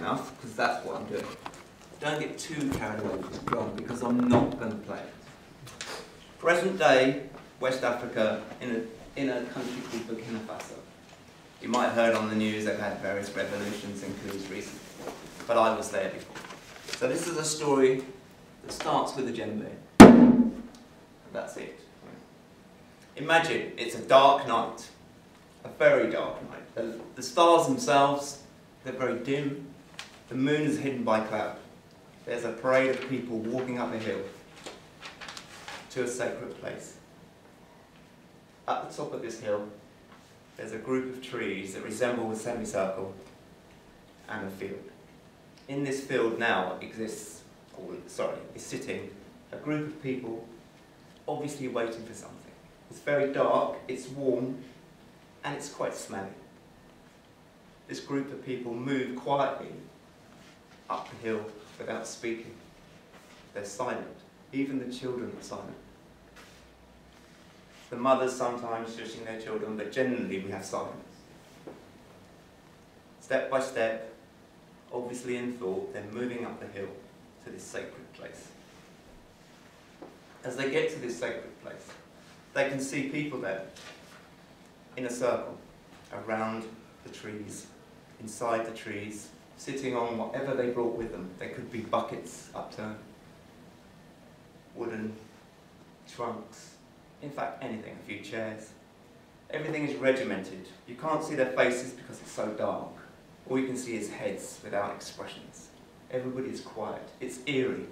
enough, because that's what I'm doing. Don't get too carried away with the drum, because I'm not going to play it. Present day West Africa in a country called Burkina Faso. You might have heard on the news they've had various revolutions and coups recently, but I was there before. So this is a story that starts with a djembe. That's it. Imagine it's a dark night, a very dark night. The stars themselves, they're very dim. The moon is hidden by cloud. There's a parade of people walking up a hill to a sacred place. At the top of this hill, there's a group of trees that resemble a semicircle and a field. In this field now is sitting a group of people obviously waiting for something. It's very dark, it's warm, and it's quite smelly. This group of people move quietly up the hill without speaking. They're silent. Even the children are silent. The mothers sometimes shushing their children, but generally we have silence. Step by step, obviously in thought, they're moving up the hill to this sacred place. As they get to this sacred place, they can see people there in a circle around the trees, inside the trees, sitting on whatever they brought with them. They could be buckets upturned, wooden trunks, in fact anything, a few chairs. Everything is regimented. You can't see their faces because it's so dark. All you can see is heads without expressions. Everybody is quiet. It's eerie.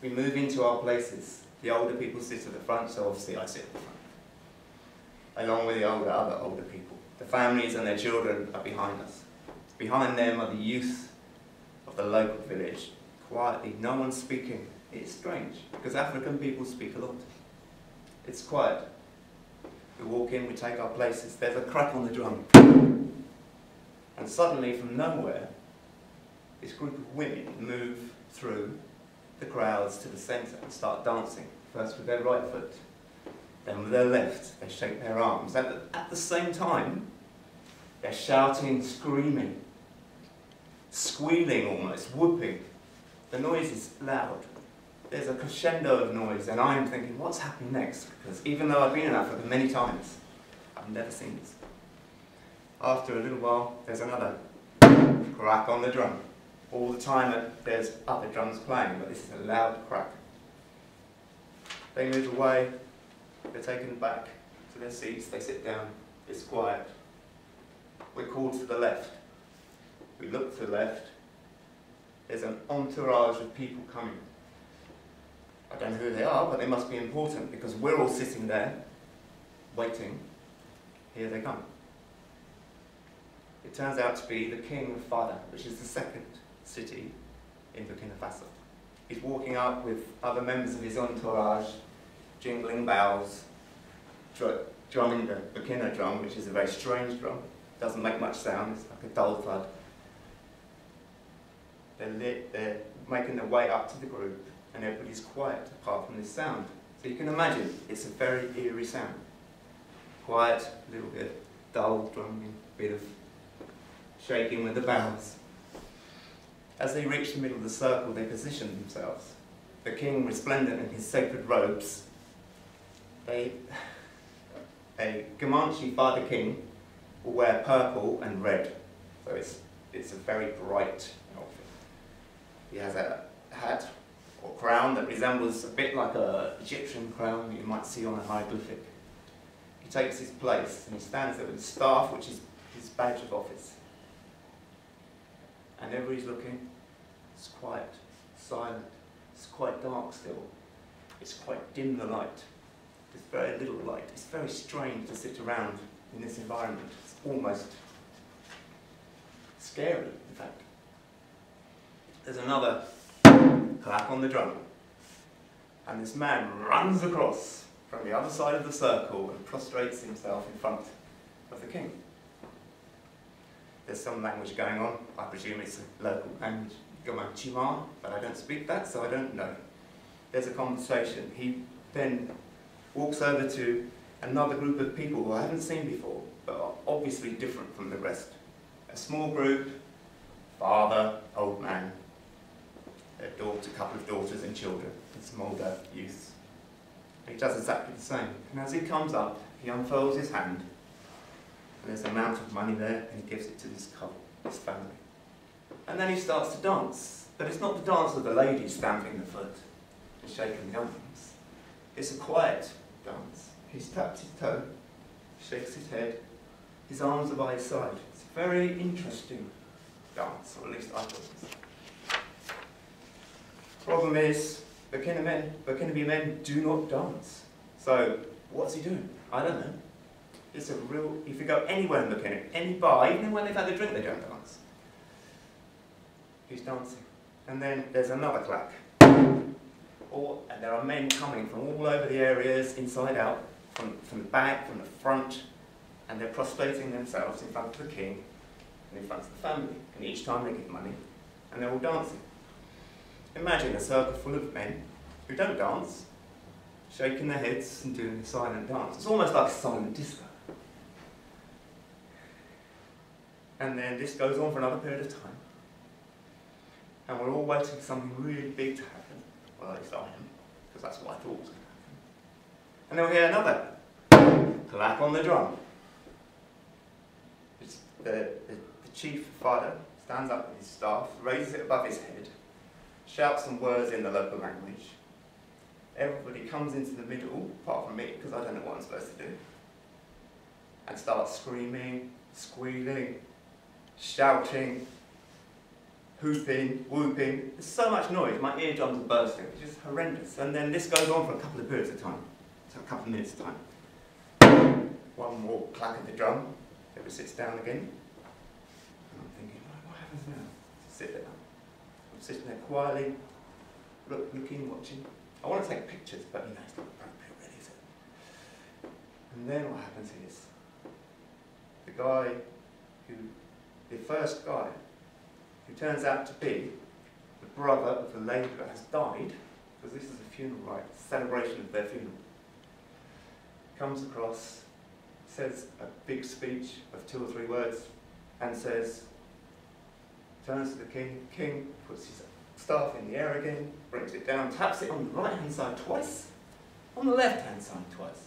We move into our places. The older people sit at the front, so obviously I sit at the front, along with the other older people. The families and their children are behind us. Behind them are the youth of the local village. Quietly, no one's speaking. It's strange, because African people speak a lot. It's quiet. We walk in, we take our places, there's a crack on the drum. And suddenly, from nowhere, this group of women move through the crowds to the centre and start dancing. First with their right foot, then with their left. They shake their arms. At the same time, they're shouting, screaming, squealing almost, whooping. The noise is loud. There's a crescendo of noise, and I'm thinking, what's happening next? Because even though I've been in Africa many times, I've never seen this. After a little while, there's another crack on the drum. All the time there's other drums playing, but this is a loud crack. They move away, they're taken back to their seats, they sit down, it's quiet. We're called to the left. We look to the left, there's an entourage of people coming. I don't know who they are, but they must be important because we're all sitting there, waiting. Here they come. It turns out to be the king of Fada, which is the second city in Burkina Faso. He's walking up with other members of his entourage, jingling bells, drumming the Burkina drum, which is a very strange drum. Doesn't make much sound, it's like a dull thud. They're making their way up to the group, and everybody's quiet apart from this sound. So you can imagine, it's a very eerie sound. Quiet, a little bit, dull drumming, a bit of shaking with the bells. As they reach the middle of the circle, they position themselves. The king, resplendent in his sacred robes, a Comanche Fada king will wear purple and red. So it's a very bright outfit. He has a hat or crown that resembles a bit like an Egyptian crown you might see on a hieroglyphic. He takes his place and he stands there with his staff, which is his badge of office. And everybody's looking. It's quiet, silent. It's quite dark still. It's quite dim, the light. There's very little light. It's very strange to sit around in this environment. It's almost scary, in fact. There's another clap on the drum. And this man runs across from the other side of the circle and prostrates himself in front of the king. There's some language going on. I presume it's a local language, Comanche, but I don't speak that, so I don't know. There's a conversation. He then walks over to another group of people who I haven't seen before, but are obviously different from the rest. A small group, father, old man, a couple of daughters and children, and some older youths. He does exactly the same. And as he comes up, he unfurls his hand, and there's an amount of money there, and he gives it to this couple, this family. And then he starts to dance. But it's not the dance of the lady stamping the foot and shaking the arms. It's a quiet dance. He's tapped his toe, shakes his head, his arms are by his side. It's a very interesting dance, or at least I thought it was. Problem is, Burkinabe men do not dance. So, what's he doing? I don't know. It's a real, if you go anywhere in Burkina, any bar, even when they've had a drink, they don't dance. He's dancing. And then there's another clack. And there are men coming from all over the areas, inside out, from the back, from the front, and they're prostrating themselves in front of the king and in front of the family. And each time they give money, and they're all dancing. Imagine a circle full of men who don't dance, shaking their heads and doing a silent dance. It's almost like a silent disco. And then this goes on for another period of time. And we're all waiting for something really big to happen. Well, at least I am, because that's what I thought was going to happen. And then we hear another clap on the drum. It's the chief Fada stands up with his staff, raises it above his head, shouts some words in the local language. Everybody comes into the middle, apart from me, because I don't know what I'm supposed to do, and starts screaming, squealing, shouting, hooping, whooping. There's so much noise, my eardrums are bursting. It's just horrendous. And then this goes on for a couple of periods of time, so a couple of minutes of time. One more clack of the drum, everybody sits down again. And I'm thinking, what happens now? Sit there. I'm sitting there quietly, looking, watching. I want to take pictures, but you know, it's not appropriate really, is it? And then what happens is, the first guy, who turns out to be the brother of the lady that has died, because this is a funeral rite, a celebration of their funeral, comes across, says a big speech of 2 or 3 words, and says, turns to the king puts his staff in the air again, brings it down, taps it on the right-hand side twice, on the left-hand side twice,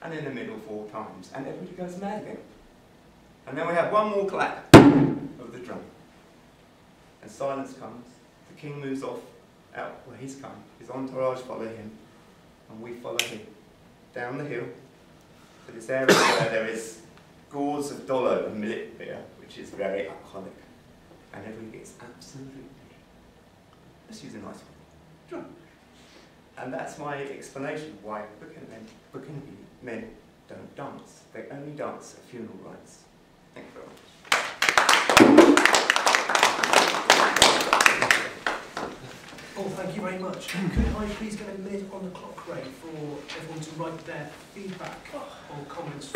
and in the middle 4 times, and everybody goes mad again. And then we have one more clap of the drum. And silence comes, the king moves off out where he's come, his entourage follow him, and we follow him down the hill to this area where there is gourds of Dolo and millet beer, which is very alcoholic, and everybody gets absolutely, let's use a nice one, drunk. And that's my explanation why Burkinabe men don't dance. They only dance at funeral rites. Thank you very much. Oh, thank you very much. Could I please get a minute on the clock, Ray, for everyone to write their feedback or comments?